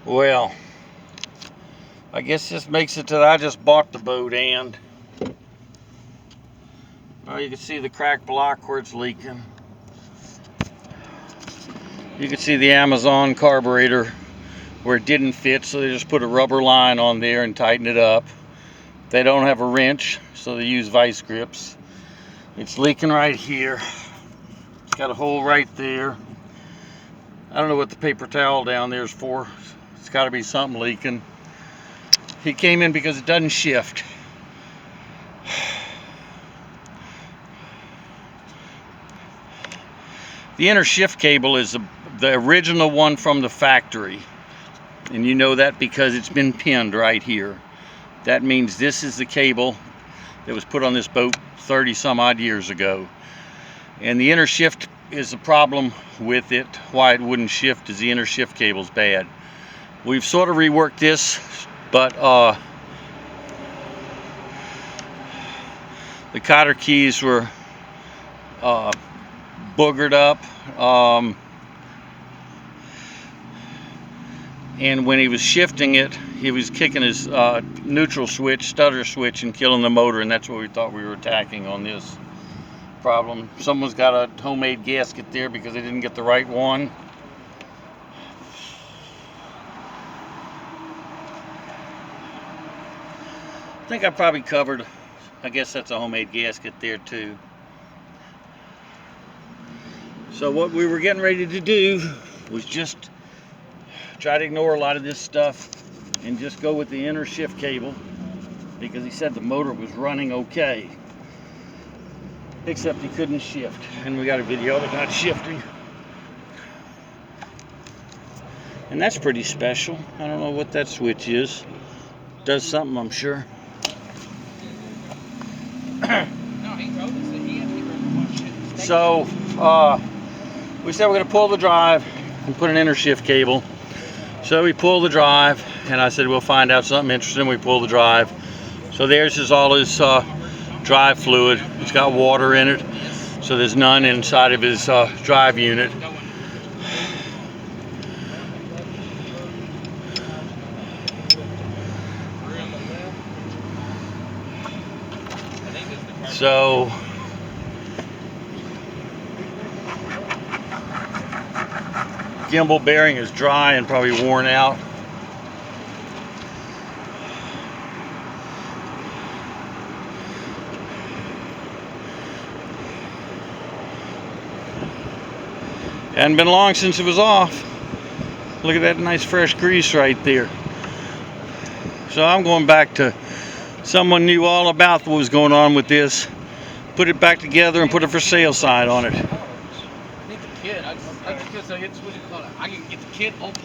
Well, I guess this makes it to I just bought the boat, and you can see the cracked block where it's leaking. You can see the Amazon carburetor where it didn't fit, so they just put a rubber line on there and tighten it up. They don't have a wrench, so they use vice grips. It's leaking right here. It's got a hole right there. I don't know what the paper towel down there is for. It's got to be something leaking. He came in because it doesn't shift. The inner shift cable is the original one from the factory. And you know that because it's been pinned right here. That means this is the cable that was put on this boat 30 some odd years ago. And the inner shift is the problem with it. Why it wouldn't shift is the inner shift cable's bad. We've sort of reworked this, but the cotter keys were boogered up, and when he was shifting it, he was kicking his neutral switch, stutter switch, and killing the motor, and that's what we thought we were attacking on this problem. Someone's got a homemade gasket there because they didn't get the right one. I think I probably covered, I guess that's a homemade gasket there too. So what we were getting ready to do was just try to ignore a lot of this stuff and just go with the inner shift cable, because he said the motor was running okay, except he couldn't shift, and we got a video of it not shifting, and that's pretty special. I don't know what that switch is. It does something, I'm sure. So we said we're going to pull the drive and put an inner shift cable. So we pull the drive, and I said we'll find out something interesting. We pull the drive. So there's all his drive fluid. It's got water in it, so there's none inside of his drive unit. So gimbal bearing is dry and probably worn out. Hadn't been long since it was off. Look at that nice fresh grease right there. So I'm going back to someone knew all about what was going on with this. Put it back together and put a for sale sign on it. I need the kit. I can get the kit.